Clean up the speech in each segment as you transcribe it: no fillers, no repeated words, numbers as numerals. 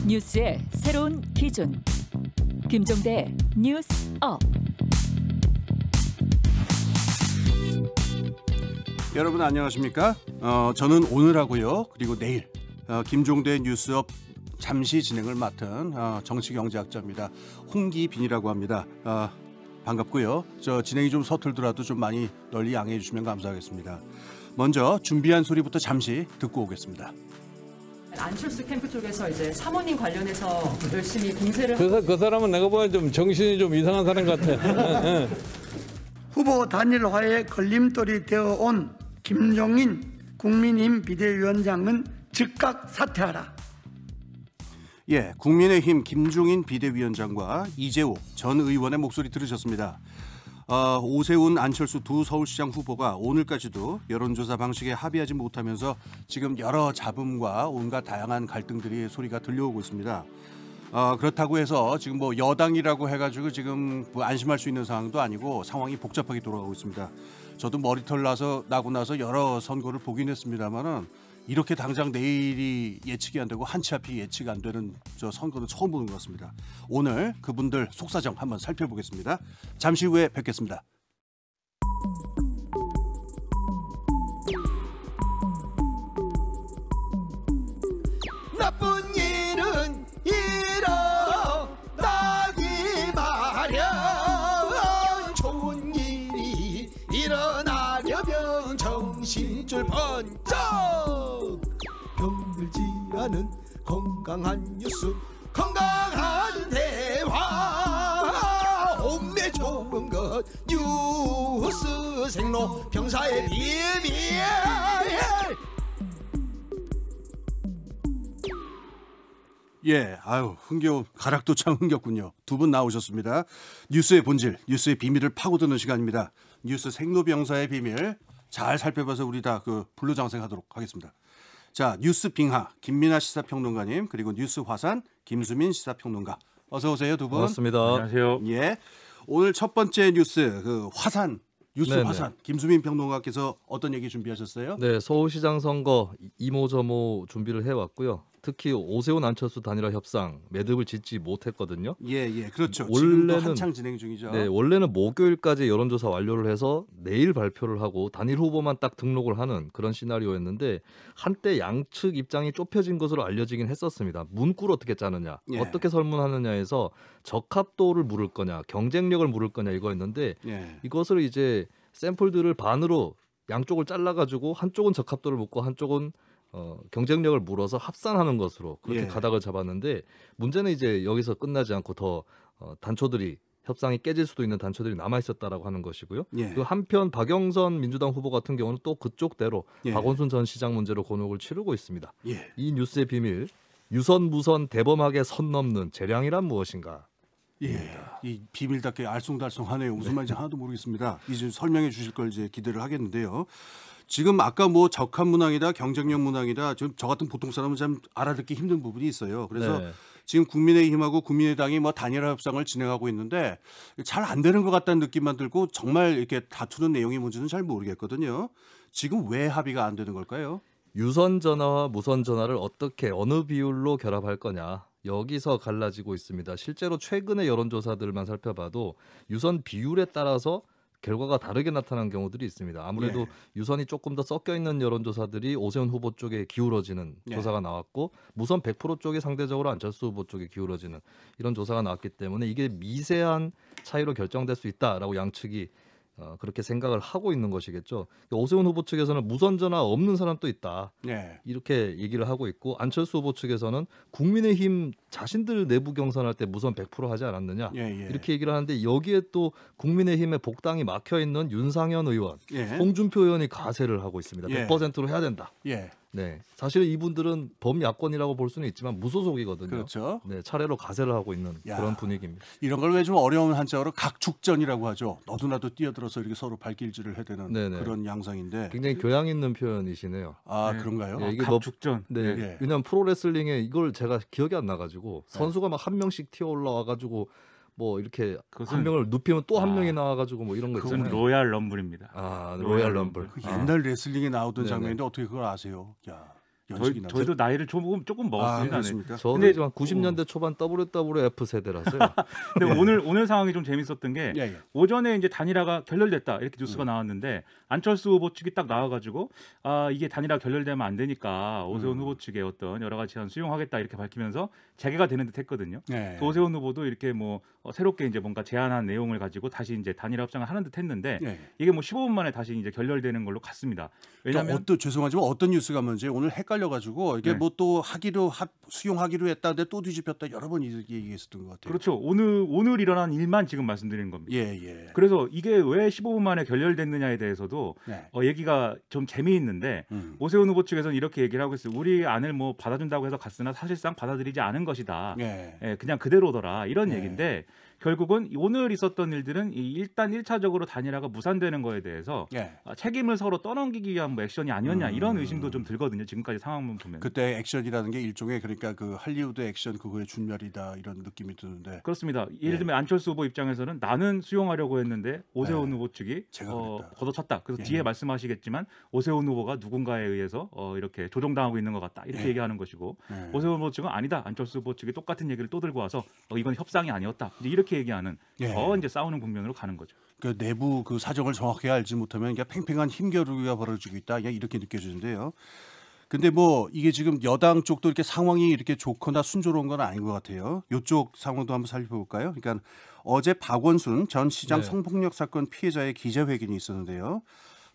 뉴스의 새로운 기준. 김종대 뉴스업. 여러분 안녕하십니까? 저는 오늘하고요. 그리고 내일 김종대 뉴스업 잠시 진행을 맡은 정치경제학자입니다. 홍기빈이라고 합니다. 반갑고요. 저 진행이 좀 서툴더라도 좀 많이 널리 양해해 주시면 감사하겠습니다. 먼저 준비한 소리부터 잠시 듣고 오겠습니다. 안철수 캠프 쪽에서 이제 사모님 관련해서 열심히 공세를 그 사람은 내가 보기엔 좀 정신이 좀 이상한 사람 같아. 후보 단일화에 걸림돌이 되어온 김종인 국민의힘 비대위원장은 즉각 사퇴하라. 예, 국민의힘 김종인 비대위원장과 이재호 전 의원의 목소리 들으셨습니다. 오세훈, 안철수 두 서울시장 후보가 오늘까지도 여론조사 방식에 합의하지 못하면서 지금 여러 잡음과 온갖 다양한 갈등들이 소리가 들려오고 있습니다. 그렇다고 해서 지금 뭐 여당이라고 해가지고 지금 뭐 안심할 수 있는 상황도 아니고 상황이 복잡하게 돌아가고 있습니다. 저도 머리털 나고 나서 여러 선거를 보긴 했습니다만은 이렇게 당장 내일이 예측이 안 되고 한치 앞이 예측이 안 되는 저 선거는 처음 보는 것 같습니다. 오늘 그분들 속사정 한번 살펴보겠습니다. 잠시 후에 뵙겠습니다. 나쁜 일은 일어나기 마련. 좋은 일이 일어나려면 정신줄 번쩍. 병들지 않은 건강한 뉴스, 건강한 대화. 몸에 좋은 것 뉴스 생로 병사의 비밀. 예, 아유 흥겨운 가락도 참 흥겹군요. 두 분 나오셨습니다. 뉴스의 본질, 뉴스의 비밀을 파고드는 시간입니다. 뉴스 생로병사의 비밀 잘 살펴봐서 우리 다 불로장생하도록 하겠습니다. 자, 뉴스 빙하 김민하 시사평론가님, 그리고 뉴스 화산 김수민 시사평론가, 어서 오세요 두 분. 반갑습니다. 안녕하세요. 예, 오늘 첫 번째 뉴스 화산. 뉴스 네네. 화산 김수민 평론가께서 어떤 얘기 준비하셨어요? 네, 서울시장 선거 이모저모 준비를 해왔고요. 특히 오세훈 안철수 단일화 협상 매듭을 짓지 못했거든요. 예, 그렇죠. 지금도 원래는 한창 진행 중이죠. 네, 원래는 목요일까지 여론조사 완료를 해서 내일 발표를 하고 단일 후보만 딱 등록을 하는 그런 시나리오였는데 한때 양측 입장이 좁혀진 것으로 알려지긴 했었습니다. 문구를 어떻게 짜느냐, 예. 어떻게 설문하느냐에서 적합도를 물을 거냐, 경쟁력을 물을 거냐 이거였는데 예. 이것을 이제 샘플들을 반으로 양쪽을 잘라가지고 한쪽은 적합도를 묻고 한쪽은 경쟁력을 물어서 합산하는 것으로 그렇게 예. 가닥을 잡았는데 문제는 이제 여기서 끝나지 않고 더 단초들이 협상이 깨질 수도 있는 단초들이 남아 있었다라고 하는 것이고요. 예. 그 한편 박영선 민주당 후보 같은 경우는 또 그쪽대로 예. 박원순 전 시장 문제로 곤혹을 치르고 있습니다. 예. 이 뉴스의 비밀, 유선 무선 대범하게 선 넘는 재량이란 무엇인가? 예, 이 비밀답게 알쏭달쏭하네요. 무슨 말인지 하나도 모르겠습니다. 이제 설명해 주실 걸 이제 기대를 하겠는데요. 지금 아까 뭐 적합 문항이다, 경쟁력 문항이다, 저 같은 보통 사람은 참 알아듣기 힘든 부분이 있어요. 그래서 네. 지금 국민의힘하고 국민의당이 뭐 단일화 협상을 진행하고 있는데 잘 안 되는 것 같다는 느낌만 들고 정말 이렇게 다투는 내용이 뭔지는 잘 모르겠거든요. 지금 왜 합의가 안 되는 걸까요? 유선 전화와 무선 전화를 어떻게 어느 비율로 결합할 거냐. 여기서 갈라지고 있습니다. 실제로 최근의 여론조사들만 살펴봐도 유선 비율에 따라서 결과가 다르게 나타난 경우들이 있습니다. 아무래도 예. 유선이 조금 더 섞여 있는 여론조사들이 오세훈 후보 쪽에 기울어지는 예. 조사가 나왔고 무선 100% 쪽이 상대적으로 안철수 후보 쪽에 기울어지는 이런 조사가 나왔기 때문에 이게 미세한 차이로 결정될 수 있다라고 양측이 그렇게 생각을 하고 있는 것이겠죠. 오세훈 후보 측에서는 무선 전화 없는 사람도 있다. 예. 이렇게 얘기를 하고 있고 안철수 후보 측에서는 국민의힘 자신들 내부 경선할 때 무선 100% 하지 않았느냐 예. 이렇게 얘기를 하는데 여기에 또 국민의힘의 복당이 막혀 있는 윤상현 의원, 예. 홍준표 의원이 가세를 하고 있습니다. 예. 100%로 해야 된다. 예. 네, 사실 이분들은 범야권이라고 볼 수는 있지만 무소속이거든요. 그렇죠. 네, 차례로 가세를 하고 있는 야. 그런 분위기입니다. 이런 걸 왜 좀 어려운 한자어로 각축전이라고 하죠. 너도나도 뛰어들어서 이렇게 서로 발길질을 해대는 네네. 그런 양상인데. 굉장히 교양 있는 표현이시네요. 아, 네. 그런가요? 예, 이게 각축전. 네, 예. 왜냐하면 프로레슬링에 이걸 제가 기억이 안 나가지고 선수가 막 한 명씩 튀어 올라와가지고 뭐 이렇게 그것은- 한 명을 눕히면 또 한 아. 명이 나와가지고 뭐 이런 거 그건 있잖아요. 로얄 럼블입니다. 아, 로얄 로얄 럼블. 그 아. 옛날 레슬링에 나오던 네네. 장면인데 어떻게 그걸 아세요? 야. 연식이 나서. 저희도 나이를 조금 먹었습니다. 그렇습니까? 저도 근데- 지금 90년대 초반 WWF 세대라서요. 근데 예. 오늘 상황이 좀 재밌었던 게 예, 예. 오전에 이제 단일화가 결렬됐다 이렇게 뉴스가 나왔는데 안철수 후보 측이 딱 나와가지고 이게 단일화 결렬되면 안 되니까 오세훈 후보 측의 어떤 여러 가지 제안 수용하겠다 이렇게 밝히면서 재개가 되는 듯했거든요. 예. 또 오세훈 후보도 이렇게 뭐 새롭게 이제 뭔가 제안한 내용을 가지고 다시 이제 단일화 협상을 하는 듯했는데 예. 이게 뭐 15분 만에 다시 이제 결렬되는 걸로 갔습니다. 왜냐하면 죄송하지만 어떤 뉴스가 뭔지 오늘 헷갈려가지고 이게 네. 뭐 또 수용하기로 했다는데 또 뒤집혔다 여러 번 얘기했었던 것 같아요. 그렇죠. 오늘 일어난 일만 지금 말씀드리는 겁니다. 예. 그래서 이게 왜 15분 만에 결렬됐느냐에 대해서도 네. 얘기가 좀 재미있는데 오세훈 후보 측에서는 이렇게 얘기를 하고 있어요. 우리 안을 뭐 받아준다고 해서 갔으나 사실상 받아들이지 않은 것이다. 예. 그냥 그대로더라 이런 네. 얘기인데 결국은 오늘 있었던 일들은 일단 1차적으로 단일화가 무산되는 거에 대해서 예. 책임을 서로 떠넘기기 위한 뭐 액션이 아니었냐 이런 의심도 좀 들거든요. 지금까지 상황만 보면. 그때 액션이라는 게 일종의 그러니까 그 할리우드 액션 그거의 준멸이다 이런 느낌이 드는데. 그렇습니다. 예를 들면 안철수 후보 입장에서는 나는 수용하려고 했는데 오세훈 네. 후보 측이 제가 그랬다. 걷어찼다. 그래서 예. 뒤에 말씀하시겠지만 오세훈 후보가 누군가에 의해서 이렇게 조종당하고 있는 것 같다. 이렇게 예. 얘기하는 것이고 예. 오세훈 후보 측은 아니다. 안철수 후보 측이 똑같은 얘기를 또 들고 와서 이건 협상이 아니었다. 이제 이렇게 얘기하는 예. 더 이제 싸우는 국면으로 가는 거죠. 그 내부 그 사정을 정확히 알지 못하면 그냥 팽팽한 힘겨루기가 벌어지고 있다. 그냥 이렇게 느껴지는데요. 근데 뭐 이게 지금 여당 쪽도 이렇게 상황이 이렇게 좋거나 순조로운 건 아닌 것 같아요. 이쪽 상황도 한번 살펴볼까요? 그러니까 어제 박원순 전 시장 네. 성폭력 사건 피해자의 기자회견이 있었는데요.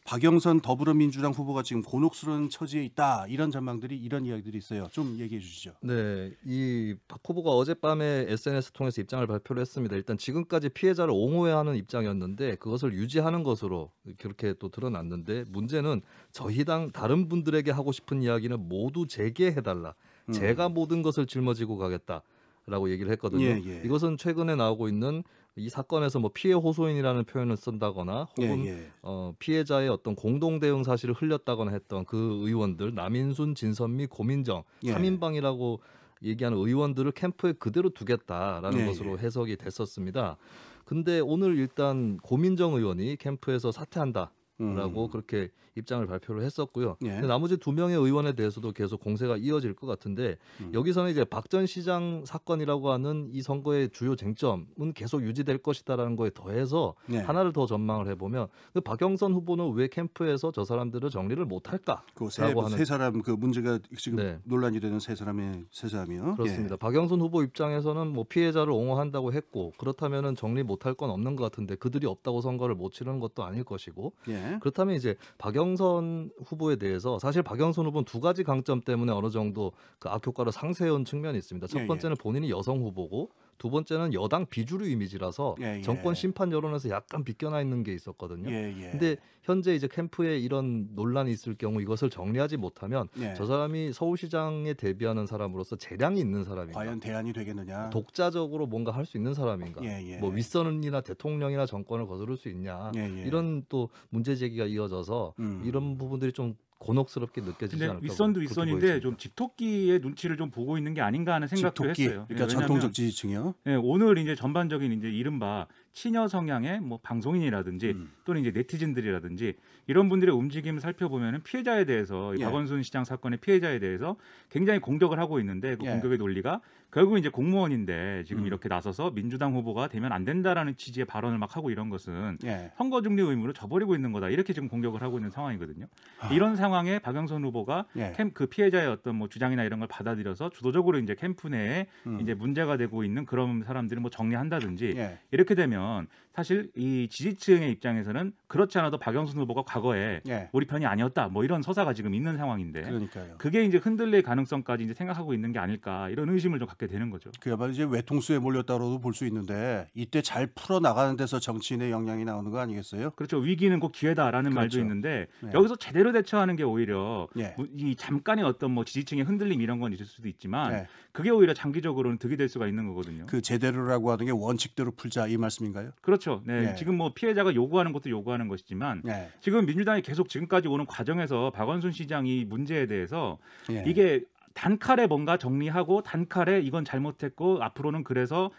박영선 더불어민주당 후보가 지금 곤혹스러운 처지에 있다. 이런 전망들이 이런 이야기들이 있어요. 좀 얘기해 주시죠. 네, 이 박 후보가 어젯밤에 SNS 통해서 입장을 발표를 했습니다. 일단 지금까지 피해자를 옹호해하는 입장이었는데 그것을 유지하는 것으로 그렇게 또 드러났는데 문제는 저희 당 다른 분들에게 하고 싶은 이야기는 모두 제게 해달라. 제가 모든 것을 짊어지고 가겠다라고 얘기를 했거든요. 예. 이것은 최근에 나오고 있는 이 사건에서 뭐 피해 호소인이라는 표현을 쓴다거나 혹은 예. 피해자의 어떤 공동 대응 사실을 흘렸다거나 했던 그 의원들 남인순, 진선미, 고민정 예. 3인방이라고 얘기하는 의원들을 캠프에 그대로 두겠다라는 예, 것으로 해석이 됐었습니다. 근데 오늘 일단 고민정 의원이 캠프에서 사퇴한다라고 그렇게 입장을 발표를 했었고요. 예. 근데 나머지 2명의 의원에 대해서도 계속 공세가 이어질 것 같은데 여기서는 이제 박 전 시장 사건이라고 하는 이 선거의 주요 쟁점은 계속 유지될 것이다라는 거에 더해서 예. 하나를 더 전망을 해보면 그 박영선 후보는 왜 캠프에서 저 사람들을 정리를 못할까라고 그 하는 세 사람 그 문제가 지금 네. 논란이 되는 세 사람이요. 그렇습니다. 박영선 후보 입장에서는 뭐 피해자를 옹호한다고 했고 그렇다면은 정리 못할 건 없는 것 같은데 그들이 없다고 선거를 못 치르는 것도 아닐 것이고 예. 그렇다면 이제 박영선 후보에 대해서 사실 박영선 후보는 두 가지 강점 때문에 어느 정도 그 악효과를 상쇄해온 측면이 있습니다. 첫 예, 번째는 본인이 여성 후보고 두 번째는 여당 비주류 이미지라서 예. 정권 심판 여론에서 약간 비껴나 있는 게 있었거든요. 예. 근데 현재 이제 캠프에 이런 논란이 있을 경우 이것을 정리하지 못하면 예. 저 사람이 서울시장에 대비하는 사람으로서 재량이 있는 사람인가? 과연 대안이 되겠느냐? 독자적으로 뭔가 할 수 있는 사람인가? 예. 뭐 윗선이나 대통령이나 정권을 거스를 수 있냐? 예. 이런 또 문제 제기가 이어져서 이런 부분들이 좀 곤혹스럽게 느껴지지 근데 않을까? 윗선도 그렇게 윗선인데 보여집니다. 좀 집토끼의 눈치를 좀 보고 있는 게 아닌가 하는 생각도 집토끼, 했어요. 그러니까 왜냐하면 전통적 지지층이요. 오늘 이제 전반적인 이제 이른바 친여 성향의 뭐 방송인이라든지 또는 이제 네티즌들이라든지 이런 분들의 움직임을 살펴보면은 피해자에 대해서 이 예. 박원순 시장 사건의 피해자에 대해서 굉장히 공격을 하고 있는데 그 예. 공격의 논리가 결국 이제 공무원인데 지금 이렇게 나서서 민주당 후보가 되면 안 된다라는 취지의 발언을 막 하고 이런 것은 예. 선거 중립 의무를 저버리고 있는 거다 이렇게 지금 공격을 하고 있는 상황이거든요. 이런 상황에 박영선 후보가 예. 그 피해자의 어떤 뭐 주장이나 이런 걸 받아들여서 주도적으로 이제 캠프 내에 이제 문제가 되고 있는 그런 사람들을 뭐 정리한다든지 예. 이렇게 되면 사실 이 지지층의 입장에서는 그렇지 않아도 박영선 후보가 과거에 예. 우리 편이 아니었다 뭐 이런 서사가 지금 있는 상황인데 그러니까요. 그게 이제 흔들릴 가능성까지 이제 생각하고 있는 게 아닐까 이런 의심을 좀 갖게 되는 거죠. 그야말로 이제 외통수에 몰렸다고도 볼 수 있는데 이때 잘 풀어 나가는 데서 정치인의 역량이 나오는 거 아니겠어요? 그렇죠. 위기는 꼭 기회다라는 그렇죠. 말도 있는데 네. 여기서 제대로 대처하는 게 오히려 예. 이 잠깐의 어떤 뭐 지지층의 흔들림 이런 건 있을 수도 있지만 네. 그게 오히려 장기적으로는 득이 될 수가 있는 거거든요. 그 제대로라고 하는 게 원칙대로 풀자 이 말씀인가요? 그렇죠. 네. 예. 지금 뭐 피해자가 요구하는 것도 요구하는 것이지만 예. 지금 민주당이 계속 지금까지 오는 과정에서 박원순 시장 이 문제에 대해서 예. 이게 단칼에 뭔가 정리하고 단칼에 이건 잘못했고 앞으로는 그래서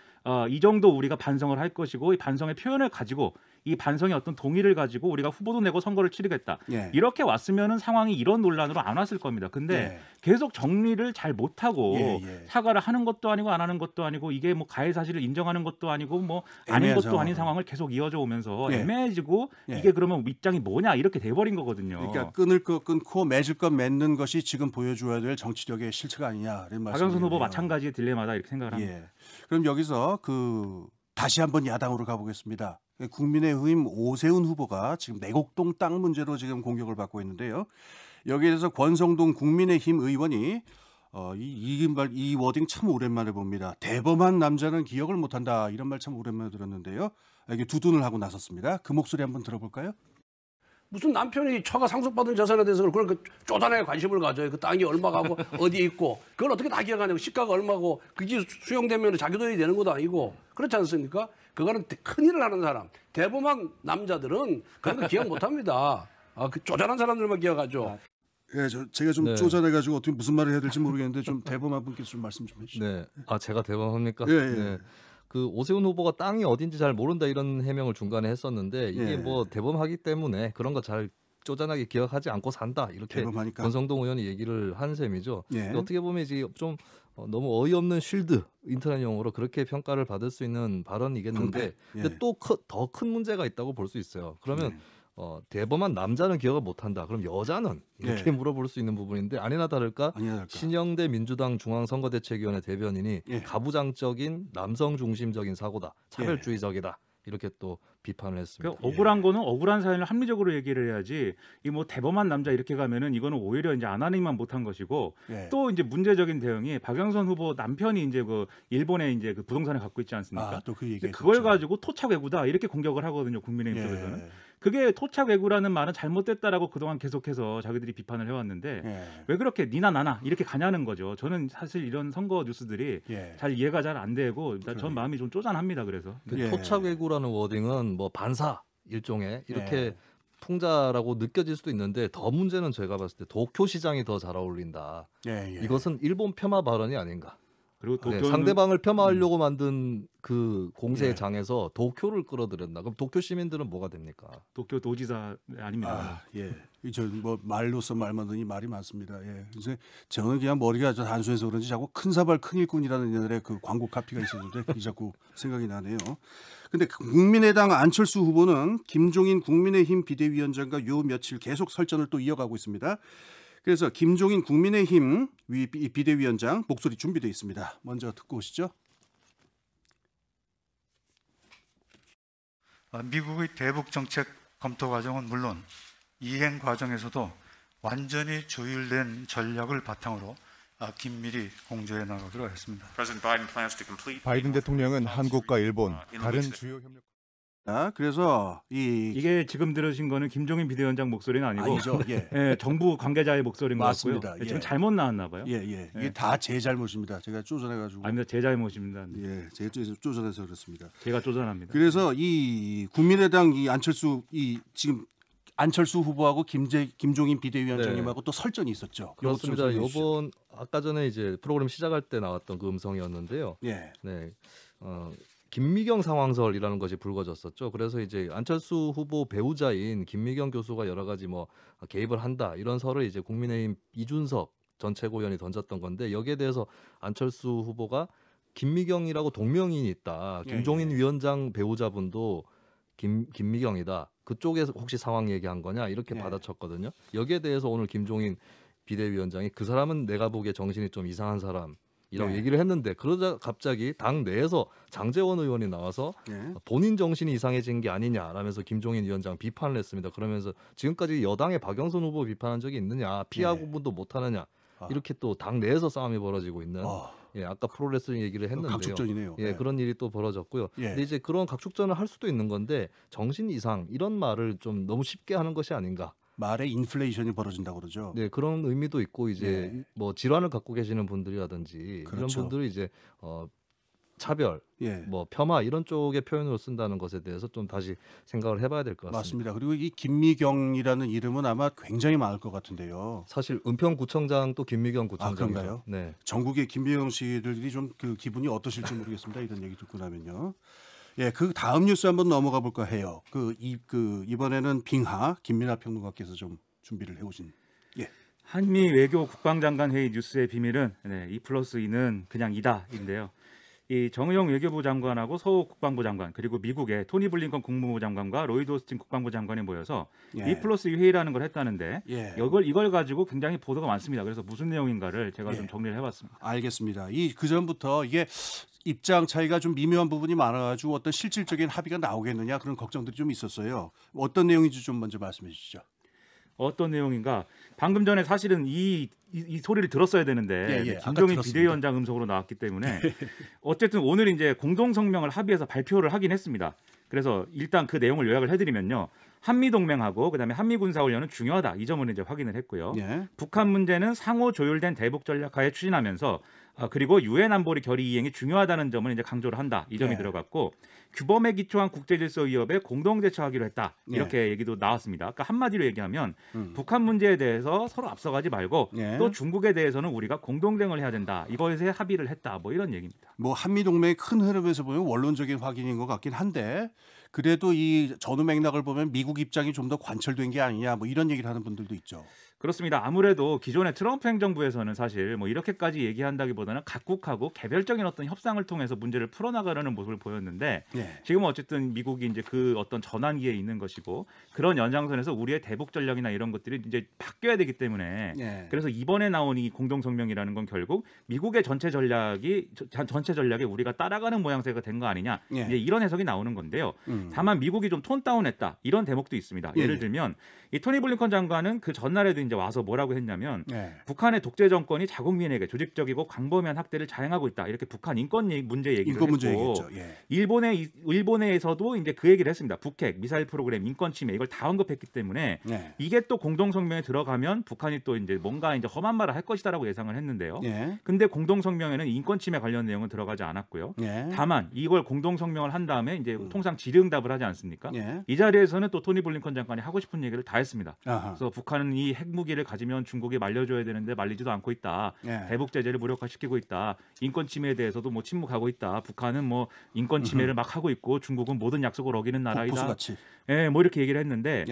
이 정도 우리가 반성을 할 것이고 이 반성의 표현을 가지고 이 반성의 어떤 동의를 가지고 우리가 후보도 내고 선거를 치르겠다. 예. 이렇게 왔으면은 상황이 이런 논란으로 안 왔을 겁니다. 근데 예. 계속 정리를 잘 못하고 예. 사과를 하는 것도 아니고 안 하는 것도 아니고 이게 뭐 가해 사실을 인정하는 것도 아니고 뭐 아닌 애매한 것도 아닌 상황. 상황을 계속 이어져 오면서 예. 애매해지고 예. 이게 그러면 입장이 뭐냐 이렇게 돼버린 거거든요. 그러니까 끊을 거 끊고 맺을 거 맺는 것이 지금 보여줘야 될 정치력의 실체가 아니냐 이런 말씀이에요. 박영선 후보 마찬가지의 딜레마다 이렇게 생각을 합니다. 예. 그럼 여기서 다시 한번 야당으로 가보겠습니다. 국민의힘 오세훈 후보가 지금 내곡동 땅 문제로 지금 공격을 받고 있는데요. 여기에 대해서 권성동 국민의힘 의원이 이 워딩 참 오랜만에 봅니다. 대범한 남자는 기억을 못한다 이런 말 참 오랜만에 들었는데요. 이게 두둔을 하고 나섰습니다. 그 목소리 한번 들어볼까요? 무슨 남편이 처가 상속받은 재산에 대해서 그걸 쪼잔하게 관심을 가져요. 그 땅이 얼마가고 어디에 있고 그걸 어떻게 다 기억하냐고. 시가가 얼마고 그게 수용되면 자기 돈이 되는 것도 아니고 그렇지 않습니까? 그거는 큰 일을 하는 사람, 대범한 남자들은 그런 거 기억 못합니다. 그 쪼잔한 사람들만 기억하죠. 예, 제가 좀 네. 쪼잔해가지고 어떻게 무슨 말을 해야 될지 모르겠는데 좀 대범한 분께서 좀 말씀 좀 해주시죠. 네. 제가 대범합니까? 예. 네. 그 오세훈 후보가 땅이 어딘지 잘 모른다 이런 해명을 중간에 했었는데 이게 예. 뭐 대범하기 때문에 그런 거 잘 쪼잔하게 기억하지 않고 산다 이렇게 대범하니까. 권성동 의원이 얘기를 한 셈이죠. 예. 어떻게 보면 이제 좀 너무 어이없는 쉴드 인터넷 용어로 그렇게 평가를 받을 수 있는 발언이겠는데 방패. 예. 근데 또 더 큰 문제가 있다고 볼 수 있어요. 그러면 네. 대범한 남자는 기억을 못한다. 그럼 여자는 이렇게 예. 물어볼 수 있는 부분인데 아니나 다를까 아니야 할까? 신영대 민주당 중앙선거대책위원회 대변인이 예. 가부장적인 남성 중심적인 사고다. 차별주의적이다. 이렇게 또 비판을 했습니다. 그러니까 억울한 거는 억울한 사연을 합리적으로 얘기를 해야지 이 뭐 대범한 남자 이렇게 가면은 이거는 오히려 이제 아나니만 못한 것이고 예. 또 이제 문제적인 대응이 박영선 후보 남편이 이제 그 일본에 이제 그 부동산을 갖고 있지 않습니까? 또 그 얘기. 그걸 가지고 토착 외구다 이렇게 공격을 하거든요. 국민의힘 쪽에서는. 예. 그게 토착 외구라는 말은 잘못됐다라고 그동안 계속해서 자기들이 비판을 해왔는데 예. 왜 그렇게 니나 나나 이렇게 가냐는 거죠. 저는 사실 이런 선거 뉴스들이 예. 잘 이해가 잘 안 되고 전 마음이 좀 쪼잔합니다. 그래서. 그 예. 토착외구라는 워딩은 뭐 반사 일종의 이렇게 예. 풍자라고 느껴질 수도 있는데 더 문제는 제가 봤을 때 도쿄 시장이 더 잘 어울린다. 예. 이것은 일본 폄하 발언이 아닌가. 그리고 네, 도쿄는 상대방을 겸하하려고 만든 그 공세의 예. 장에서 도쿄를 끌어들였나? 그럼 도쿄 시민들은 뭐가 됩니까? 도쿄 도지사 아닙니다. 예. 뭐 말로서 말만 하니 말이 많습니다. 예. 그래서 저는 그냥 머리가 좀 단순해서 그런지 자꾸 큰 사발 큰 일꾼이라는 옛날에 그 광고 카피가 있었는데 그게 자꾸 생각이 나네요. 근데 국민의당 안철수 후보는 김종인 국민의힘 비대위원장과 요 며칠 계속 설전을 또 이어가고 있습니다. 그래서 김종인 국민의힘 비대위원장 목소리 준비되어 있습니다. 먼저 듣고 오시죠. 미국의 대북 정책 검토 과정은 물론 이행 과정에서도 완전히 조율된 전략을 바탕으로 긴밀히 공조해 나가기로 했습니다. 바이든 대통령은 한국과 일본, 다른 주요 협력 그래서 이게 지금 들으신 거는 김종인 비대위원장 목소리는 아니고 예. 예, 정부 관계자의 목소리인 것 맞습니다. 같고요. 예. 지금 잘못 나왔나 봐요. 예. 이게 다 제 잘못입니다. 제가 쪼잔해가지고. 아닙니다. 제 잘못입니다. 예, 제가 쪼잔해서 그렇습니다. 제가 쪼잔합니다. 그래서 이 국민의당 이 지금 안철수 후보하고 김종인 비대위원장님하고 또 설전이 있었죠. 그렇습니다. 이번 아까 전에 이제 프로그램 시작할 때 나왔던 그 음성이었는데요. 예. 네. 김미경 상황설이라는 것이 불거졌었죠. 그래서 이제 안철수 후보 배우자인 김미경 교수가 여러 가지 뭐 개입을 한다 이런 설을 이제 국민의힘 이준석 전 최고위원이 던졌던 건데 여기에 대해서 안철수 후보가 김미경이라고 동명이인이 있다. 김종인 위원장 배우자분도 김미경이다. 그쪽에서 혹시 상황 얘기한 거냐 이렇게 받아쳤거든요. 여기에 대해서 오늘 김종인 비대위원장이 그 사람은 내가 보기에 정신이 좀 이상한 사람이라고 얘기를 했는데 그러자 갑자기 당 내에서 장제원 의원이 나와서 본인 정신이 이상해진 게 아니냐라면서 김종인 위원장 비판을 했습니다. 그러면서 지금까지 여당의 박영선 후보 비판한 적이 있느냐 피하고 분도 못하느냐 이렇게 또 당 내에서 싸움이 벌어지고 있는 아까 프로레슬링 얘기를 했는데요. 각축전이네요. 그런 일이 또 벌어졌고요. 근데 이제 그런 각축전을 할 수도 있는 건데 정신 이상 이런 말을 좀 너무 쉽게 하는 것이 아닌가. 말에 인플레이션이 벌어진다고 그러죠. 네, 그런 의미도 있고 이제 뭐 질환을 갖고 계시는 분들이라든지 그렇죠. 이런 분들이 이제 차별, 뭐 폄하 이런 쪽의 표현으로 쓴다는 것에 대해서 좀 다시 생각을 해봐야 될 것 같습니다. 맞습니다. 그리고 이 김미경이라는 이름은 아마 굉장히 많을 것 같은데요. 사실 은평구청장 또 김미경 구청장이죠. 그런가요? 네. 전국의 김미경 씨들이 좀 그 기분이 어떠실지 모르겠습니다. 이런 얘기 듣고 나면요. 예, 그 다음 뉴스 한번 넘어가 볼까 해요. 이번에는 빙하 김민하 평론가께서 좀 준비를 해오신. 예. 한미 외교 국방장관 회의 뉴스의 비밀은 2+2는 그냥 2다인데요. 이 정의용 외교부 장관하고 서욱 국방부 장관 그리고 미국의 토니 블링컨 국무부 장관과 로이드 오스틴 국방부 장관이 모여서 2+2 회의라는 걸 했다는데 이걸 가지고 굉장히 보도가 많습니다. 그래서 무슨 내용인가를 제가 좀 정리를 해봤습니다. 알겠습니다. 그 전부터 이게 입장 차이가 좀 미묘한 부분이 많아가지고 어떤 실질적인 합의가 나오겠느냐 그런 걱정들이 좀 있었어요. 어떤 내용인지 좀 먼저 말씀해 주시죠. 어떤 내용인가? 방금 전에 사실은 이 소리를 들었어야 되는데 김종인 비대위원장 음성으로 나왔기 때문에 어쨌든 오늘 이제 공동 성명을 합의해서 발표를 하긴 했습니다. 그래서 일단 그 내용을 요약을 해드리면요. 한미 동맹하고 그다음에 한미 군사 훈련은 중요하다. 이 점을 이제 확인을 했고요. 북한 문제는 상호 조율된 대북 전략하에 추진하면서 그리고 유엔 안보리 결의 이행이 중요하다는 점을 이제 강조를 한다. 이 점이 들어갔고 규범에 기초한 국제질서 위협에 공동 대처하기로 했다. 이렇게 얘기도 나왔습니다. 그러니까 한마디로 얘기하면 북한 문제에 대해서 서로 앞서가지 말고 또 중국에 대해서는 우리가 공동 대응을 해야 된다. 이거에서 합의를 했다. 뭐 이런 얘기입니다. 뭐 한미 동맹의 큰 흐름에서 보면 원론적인 확인인 것 같긴 한데 그래도 이 전후 맥락을 보면 미국 입장이 좀 더 관철된 게 아니냐 뭐 이런 얘기를 하는 분들도 있죠. 그렇습니다. 아무래도 기존의 트럼프 행정부에서는 사실 뭐 이렇게까지 얘기한다기보다는 각국하고 개별적인 어떤 협상을 통해서 문제를 풀어나가려는 모습을 보였는데 지금은 어쨌든 미국이 이제 그 어떤 전환기에 있는 것이고 그런 연장선에서 우리의 대북 전략이나 이런 것들이 이제 바뀌어야 되기 때문에 그래서 이번에 나온 이 공동 성명이라는 건 결국 미국의 전체 전략에 우리가 따라가는 모양새가 된 거 아니냐 이제 이런 해석이 나오는 건데요. 다만 미국이 좀 톤 다운했다 이런 대목도 있습니다. 예를 들면 이 토니 블링컨 장관은 그 전날에도 이제 와서 뭐라고 했냐면 북한의 독재 정권이 자국민에게 조직적이고 광범위한 학대를 자행하고 있다 이렇게 북한 인권 문제 얘기를 했고 일본에서도 이제 그 얘기를 했습니다. 북핵, 미사일 프로그램, 인권 침해 이걸 다 언급했기 때문에 이게 또 공동 성명에 들어가면 북한이 또 이제 뭔가 이제 험한 말을 할 것이다라고 예상을 했는데요. 근데 공동 성명에는 인권 침해 관련 내용은 들어가지 않았고요. 다만 이걸 공동 성명을 한 다음에 이제 통상 질의응답을 하지 않습니까? 이 자리에서는 또 토니 블링컨 장관이 하고 싶은 얘기를 다 했습니다. 그래서 북한은 이 핵무기를 가지면 중국이 말려줘야 되는데 말리지도 않고 있다. 대북 제재를 무력화시키고 있다. 인권 침해에 대해서도 뭐 침묵하고 있다. 북한은 뭐 인권 침해를 막 하고 있고 중국은 모든 약속을 어기는 나라이다. 뭐 이렇게 얘기를 했는데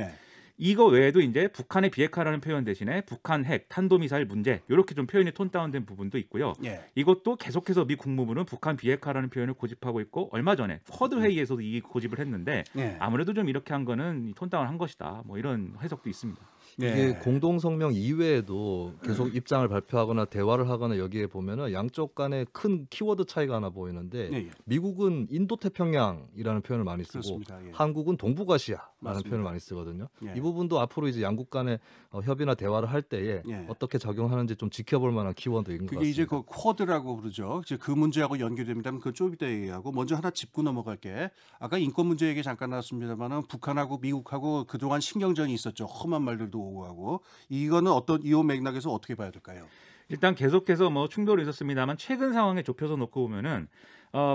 이거 외에도 이제 북한의 비핵화라는 표현 대신에 북한 핵, 탄도미사일 문제 이렇게 좀 표현이 톤 다운된 부분도 있고요. 이것도 계속해서 미 국무부는 북한 비핵화라는 표현을 고집하고 있고 얼마 전에 쿼드 회의에서도 이 고집을 했는데 아무래도 좀 이렇게 한 거는 톤 다운 한 것이다. 뭐 이런 해석도 있습니다. 이게 공동 성명 이외에도 계속 입장을 발표하거나 대화를 하거나 여기에 보면은 양쪽 간에 큰 키워드 차이가 하나 보이는데 미국은 인도 태평양이라는 표현을 많이 쓰고 한국은 동북아시아라는 표현을 많이 쓰거든요. 이 부분도 앞으로 이제 양국 간의 협의나 대화를 할 때에 어떻게 작용하는지 좀 지켜볼 만한 키워드인 것 같습니다. 그게 이제 그 쿼드라고 그러죠. 이제 그 문제하고 연결됩니다면 그 좀 이따 얘기하고 먼저 하나 짚고 넘어갈게. 아까 인권 문제 얘기 잠깐 나왔습니다만은 북한하고 미국하고 그동안 신경전이 있었죠. 험한 말들도 오고 하고 이거는 어떤 이 맥락에서 어떻게 봐야 될까요? 일단 계속해서 뭐 충돌이 있었습니다만 최근 상황에 좁혀서 놓고 보면은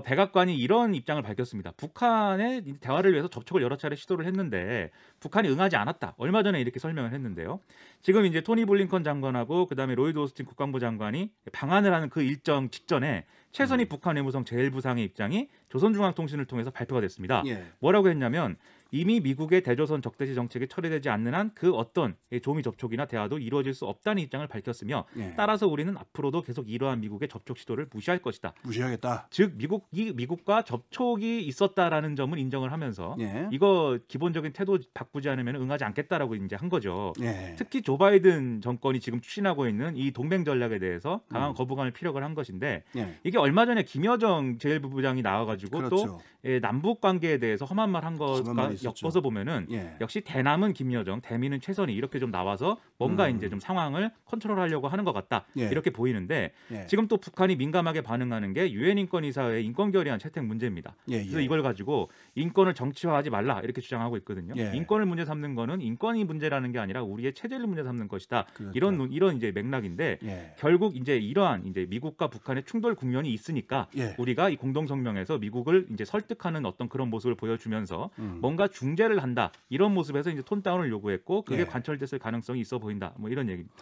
백악관이 이런 입장을 밝혔습니다. 북한의 대화를 위해서 접촉을 여러 차례 시도를 했는데 북한이 응하지 않았다. 얼마 전에 이렇게 설명을 했는데요. 지금 이제 토니 블링컨 장관하고 그다음에 로이드 오스틴 국방부 장관이 방한을 하는 그 일정 직전에 최선희 북한 외무성 제1부상의 입장이 조선중앙통신을 통해서 발표가 됐습니다. 뭐라고 했냐면 이미 미국의 대조선 적대시 정책이 처리되지 않는 한 그 어떤 조미 접촉이나 대화도 이루어질 수 없다는 입장을 밝혔으며 따라서 우리는 앞으로도 계속 이러한 미국의 접촉 시도를 무시할 것이다. 무시하겠다. 즉 미국과 접촉이 있었다라는 점을 인정을 하면서 이거 기본적인 태도 바꾸지 않으면 응하지 않겠다라고 이제 한 거죠. 특히 조 바이든 정권이 지금 추진하고 있는 이 동맹 전략에 대해서 강한 거부감을 피력을 한 것인데 이게 얼마 전에 김여정 제1부부장이 나와가지고 또 남북 관계에 대해서 험한 말 한 것과 엮어서 보면은 역시 대남은 김여정, 대미는 최선희 이렇게 좀 나와서 뭔가 이제 좀 상황을 컨트롤하려고 하는 것 같다 이렇게 보이는데 지금 또 북한이 민감하게 반응하는 게 유엔 인권이사의 인권 결의안 채택 문제입니다. 그래서 이걸 가지고 인권을 정치화하지 말라 이렇게 주장하고 있거든요. 인권을 문제 삼는 거는 인권이 문제라는 게 아니라 우리의 체제를 문제 삼는 것이다. 이런 이제 맥락인데 결국 이제 이러한 이제 미국과 북한의 충돌 국면이 있으니까 우리가 이 공동 성명에서 미국을 이제 설득하는 어떤 그런 모습을 보여주면서 뭔가 중재를 한다 이런 모습에서 이제 톤 다운을 요구했고 그게 관철됐을 가능성이 있어 보인다 뭐 이런 얘기입니다.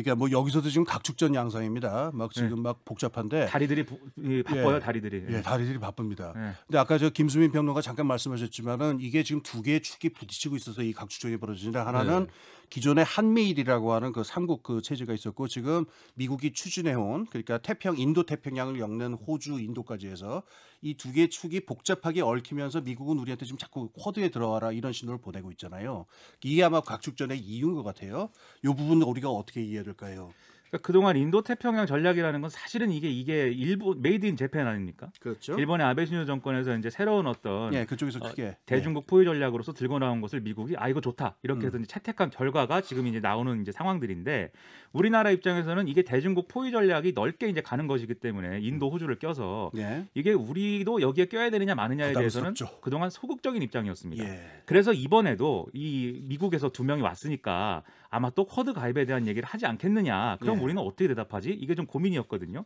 그러니까 뭐 여기서도 지금 각축전 양상입니다. 막 지금 막 복잡한데 다리들이 바빠요. 다리들이. 예, 다리들이 바쁩니다. 예. 근데 아까 저 김수민 평론가 잠깐 말씀하셨지만은 이게 지금 두 개의 축이 부딪히고 있어서 이 각축전이 벌어지는데 하나는 기존의 한미일이라고 하는 그 삼국 그 체제가 있었고 지금 미국이 추진해온 그러니까 인도 태평양을 엮는 호주, 인도까지 해서 이 두 개의 축이 복잡하게 얽히면서 미국은 우리한테 지금 자꾸 쿼드에 들어와라 이런 신호를 보내고 있잖아요. 이게 아마 각축전의 이유인 것 같아요. 이 부분 우리가 어떻게 이해될까요? 그러니까 그동안 인도 태평양 전략이라는 건 사실은 이게 일본 메이드 인 재팬 아닙니까? 그렇죠. 일본의 아베 신조 정권에서 이제 새로운 어떤 그쪽에서 크게 대중국 포위 전략으로서 들고 나온 것을 미국이 이거 좋다 이렇게 해서 이제 채택한 결과가 지금 이제 나오는 이제 상황들인데 우리나라 입장에서는 이게 대중국 포위 전략이 넓게 이제 가는 것이기 때문에 인도, 호주를 껴서 이게 우리도 여기에 껴야 되느냐 마느냐에 대해서는 그동안 소극적인 입장이었습니다. 그래서 이번에도 이 미국에서 2명이 왔으니까 아마 또 쿼드 가입에 대한 얘기를 하지 않겠느냐. 그럼 우리는 어떻게 대답하지? 이게 좀 고민이었거든요.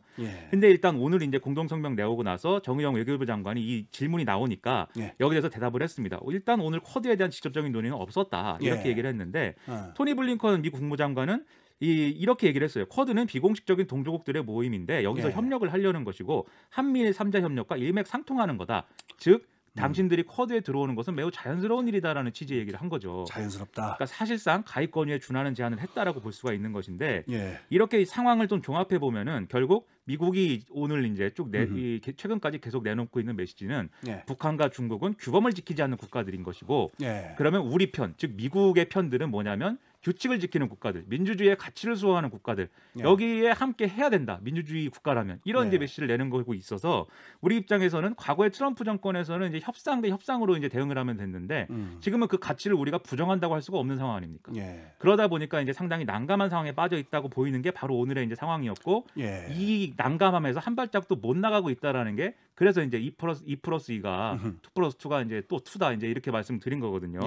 근데 일단 오늘 이제 공동성명 내오고 나서 정의용 외교부 장관이 이 질문이 나오니까 여기에 대해서 대답을 했습니다. 일단 오늘 쿼드에 대한 직접적인 논의는 없었다. 이렇게 얘기를 했는데 토니 블링컨 미 국무장관은 이렇게 얘기를 했어요. 쿼드는 비공식적인 동조국들의 모임인데 여기서 협력을 하려는 것이고 한미일 3자 협력과 일맥상통하는 거다. 즉 당신들이 쿼드에 들어오는 것은 매우 자연스러운 일이다라는 취지의 얘기를 한 거죠. 자연스럽다. 그러니까 사실상 가입 권유에 준하는 제안을 했다라고 볼 수가 있는 것인데 이렇게 상황을 좀 종합해 보면은 결국 미국이 오늘 이제 쭉 최근까지 계속 내놓고 있는 메시지는 북한과 중국은 규범을 지키지 않는 국가들인 것이고 그러면 우리 편, 즉 미국의 편들은 뭐냐면 규칙을 지키는 국가들, 민주주의의 가치를 수호하는 국가들 여기에 함께 해야 된다. 민주주의 국가라면 이런 이제 메시지를 내는 거고 있어서 우리 입장에서는 과거의 트럼프 정권에서는 이제 협상 대 협상으로 이제 대응을 하면 됐는데 지금은 그 가치를 우리가 부정한다고 할 수가 없는 상황 아닙니까? 그러다 보니까 이제 상당히 난감한 상황에 빠져 있다고 보이는 게 바로 오늘의 이제 상황이었고 이 난감함에서 한 발짝도 못 나가고 있다라는 게 그래서 이제 2+2가 2+2가 이제 또 2다 이제 이렇게 말씀드린 거거든요.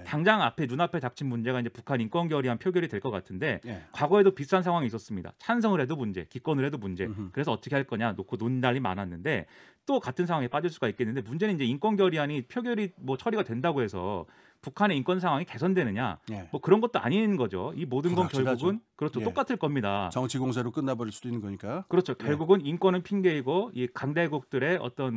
당장 눈앞에 닥친 문제가 이제 북한 인권 결의안 표결이 될 것 같은데 과거에도 비슷한 상황이 있었습니다. 찬성을 해도 문제, 기권을 해도 문제. 그래서 어떻게 할 거냐 놓고 논란이 많았는데 또 같은 상황에 빠질 수가 있겠는데 문제는 이제 인권 결의안이 표결이 뭐 처리가 된다고 해서 북한의 인권 상황이 개선되느냐 뭐 그런 것도 아닌 거죠. 이 모든 건 결국은 그렇죠 똑같을 겁니다. 정치 공세로 끝나버릴 수도 있는 거니까. 그렇죠. 결국은 인권은 핑계이고 이 강대국들의 어떤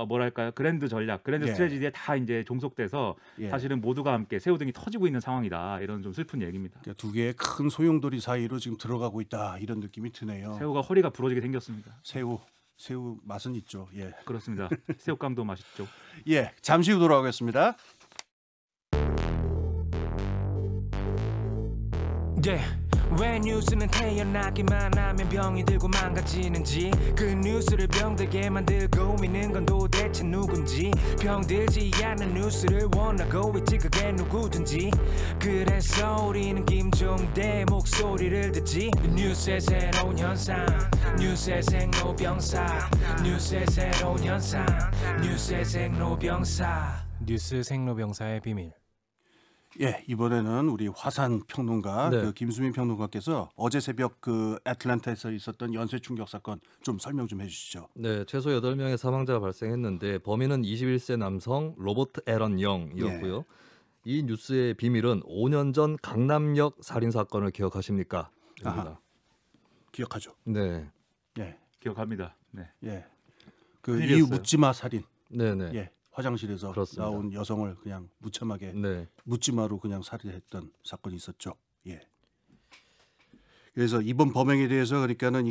뭐랄까요 그랜드 전략, 그랜드 스트래티지에 다 이제 종속돼서 사실은 모두가 함께 새우등이 터지고 있는 상황이다. 이런 좀 슬픈 얘기입니다. 그러니까 두 개의 큰 소용돌이 사이로 지금 들어가고 있다 이런 느낌이 드네요. 새우가 허리가 부러지게 생겼습니다. 새우 맛은 있죠. 그렇습니다. 새우깡도 맛있죠. 잠시 후 돌아오겠습니다. 왜 뉴스는 태어나기만 하면 병이 들고 망가지는지 그 뉴스를 병들게 만들고 있는 건 도대체 누군지 병들지 않는 뉴스를 원하고 있지 그게 누구든지 그래서 우리는 김종대 목소리를 듣지 뉴스의 새로운 현상 뉴스의 생로병사 뉴스의 새로운 현상 뉴스의 생로병사 뉴스 생로병사의 비밀. 이번에는 우리 화산 평론가 그 김수민 평론가께서 어제 새벽 그 애틀랜타에서 있었던 연쇄 충격 사건 좀 설명 좀 해주시죠. 네, 최소 8명의 사망자가 발생했는데 범인은 21세 남성 로버트 애런 영이었고요. 이 뉴스의 비밀은 5년 전 강남역 살인 사건을 기억하십니까? 기억하죠. 네. 기억합니다. 그 이유 묻지마 살인. 네네. 화장실에서 나온 여성을 그냥 무참하게 묻지마로 그냥 살해했던 사건이 있었죠. 그래서 이번 범행에 대해서 그러니까는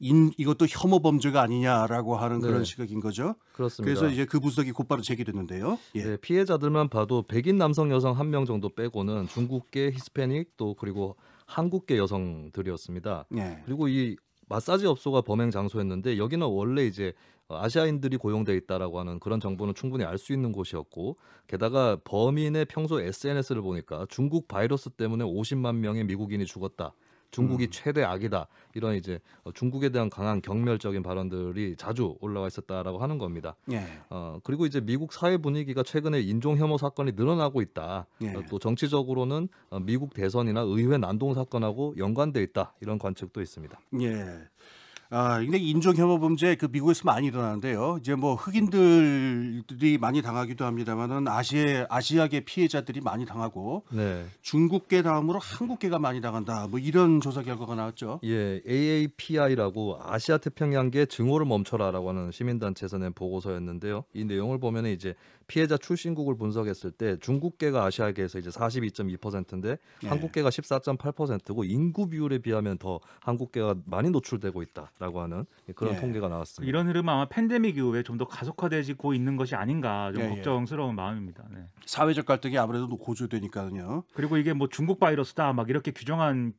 이것도 혐오 범죄가 아니냐라고 하는 그런 시각인 거죠. 그렇습니다. 그래서 이제 그 분석이 곧바로 제기됐는데요. 피해자들만 봐도 백인 남성 여성 1명 정도 빼고는 중국계 히스패닉 또 그리고 한국계 여성들이었습니다. 그리고 이 마사지 업소가 범행 장소였는데 여기는 원래 이제 아시아인들이 고용돼 있다라고 하는 그런 정보는 충분히 알 수 있는 곳이었고 게다가 범인의 평소 SNS를 보니까 중국 바이러스 때문에 50만 명의 미국인이 죽었다. 중국이 최대 악이다. 이런 이제 중국에 대한 강한 경멸적인 발언들이 자주 올라와 있었다라고 하는 겁니다. 그리고 이제 미국 사회 분위기가 최근에 인종 혐오 사건이 늘어나고 있다. 또 정치적으로는 미국 대선이나 의회 난동 사건하고 연관돼 있다. 이런 관측도 있습니다. 근데 인종 혐오 범죄 그 미국에서 많이 일어나는데요. 이제 뭐 흑인들이 많이 당하기도 합니다만은 아시아계 피해자들이 많이 당하고 네. 중국계 다음으로 한국계가 많이 당한다. 뭐 이런 조사 결과가 나왔죠. 예, AAPI라고 아시아 태평양계 증오를 멈춰라라고 하는 시민단체에서 낸 보고서였는데요. 이 내용을 보면 이제 피해자 출신국을 분석했을 때 중국계가 아시아계에서 이제 42.2%인데 네. 한국계가 14.8%고 인구 비율에 비하면 더 한국계가 많이 노출되고 있다라고 하는 그런 네. 통계가 나왔습니다. 이런 흐름은 아마 팬데믹 이후에 좀 더 가속화되고 있는 것이 아닌가 좀 예, 걱정스러운 마음입니다. 네. 사회적 갈등이 아무래도 고조되니까요. 그리고 이게 뭐 중국 바이러스다 막 이렇게 규정한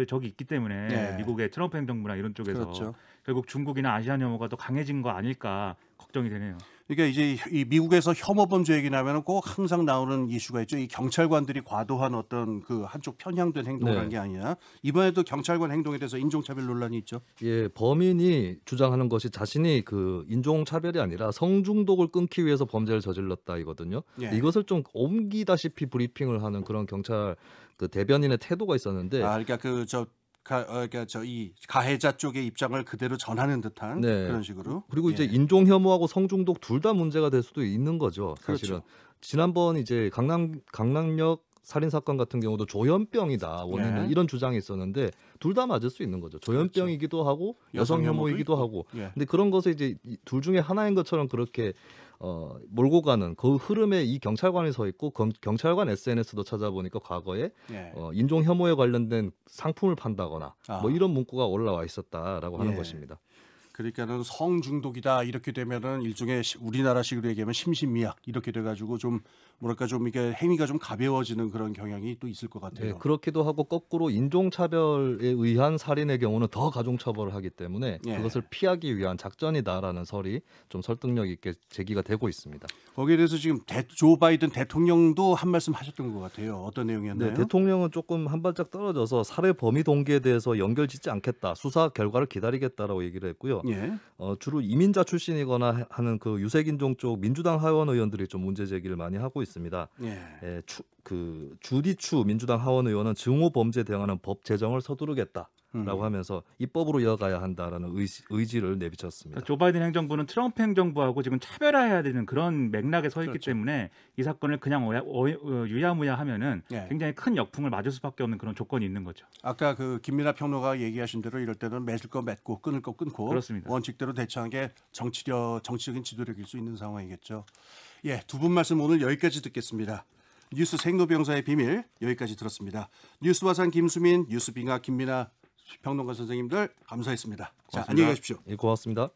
적이 있기 때문에 네. 미국의 트럼프 행정부나 이런 쪽에서 그렇죠. 결국 중국이나 아시안 혐오가 더 강해진 거 아닐까 걱정이 되네요. 그러니까 이제 이 미국에서 혐오 범죄 얘기 나면은 꼭 항상 나오는 이슈가 있죠. 이 경찰관들이 과도한 어떤 그 한쪽 편향된 행동을 네. 한 게 아니냐. 이번에도 경찰관 행동에 대해서 인종차별 논란이 있죠. 예, 범인이 주장하는 것이 자신이 그 인종차별이 아니라 성중독을 끊기 위해서 범죄를 저질렀다 이거든요. 예. 이것을 좀 옮기다시피 브리핑을 하는 그런 경찰 그 대변인의 태도가 있었는데 그러니까 이 가해자 쪽의 입장을 그대로 전하는 듯한 네. 그런 식으로. 그리고 이제 예. 인종 혐오하고 성중독 둘 다 문제가 될 수도 있는 거죠. 사실은 그렇죠. 지난번 이제 강남역 살인 사건 같은 경우도 조현병이다 원인은 예. 이런 주장이 있었는데 둘 다 맞을 수 있는 거죠. 조현병이기도 하고 여성 여성 혐오이기도 혐오도 하고. 예. 근데 그런 것을 이제 둘 중에 하나인 것처럼 그렇게 몰고 가는 그 흐름에 이 경찰관이 서 있고 경찰관 SNS도 찾아보니까 과거에 예. 인종 혐오에 관련된 상품을 판다거나 뭐 아. 이런 문구가 올라와 있었다라고 하는 예. 것입니다. 그러니까는 성중독이다 이렇게 되면은 일종의 우리나라식으로 얘기하면 심신미약 이렇게 돼가지고 좀 뭐랄까 좀 이게 행위가 좀 가벼워지는 그런 경향이 또 있을 것 같아요. 네, 그렇기도 하고 거꾸로 인종차별에 의한 살인의 경우는 더 가중처벌을 하기 때문에 예. 그것을 피하기 위한 작전이다라는 설이 좀 설득력 있게 제기가 되고 있습니다. 거기에 대해서 지금 조 바이든 대통령도 한 말씀 하셨던 것 같아요. 어떤 내용이었나요? 네, 대통령은 조금 한 발짝 떨어져서 살해 범위 동기에 대해서 연결짓지 않겠다, 수사 결과를 기다리겠다라고 얘기를 했고요. 예. 주로 이민자 출신이거나 하는 그 유색인종 쪽 민주당 하원 의원들이 좀 문제 제기를 많이 하고 있습니다. 예. 주디추 민주당 하원 의원은 증오 범죄에 대응하는 법 제정을 서두르겠다라고 하면서 입법으로 이어가야 한다라는 의지를 내비쳤습니다. 그러니까 조 바이든 행정부는 트럼프 행정부하고 지금 차별화해야 되는 그런 맥락에 서 있기 그렇죠. 때문에 이 사건을 그냥 유야무야하면은 예. 굉장히 큰 역풍을 맞을 수밖에 없는 그런 조건이 있는 거죠. 아까 그 김민하 평론가가 얘기하신 대로 이럴 때는 맺을 거 맺고 끊을 거 끊고 그렇습니다. 원칙대로 대처한 게 정치적인 지도력일 수 있는 상황이겠죠. 예, 두 분 말씀 오늘 여기까지 듣겠습니다. 뉴스 생로병사의 비밀 여기까지 들었습니다. 뉴스화상 김수민, 뉴스빙하 김민하 평론가 선생님들 감사했습니다. 자, 안녕히 가십시오. 예, 고맙습니다.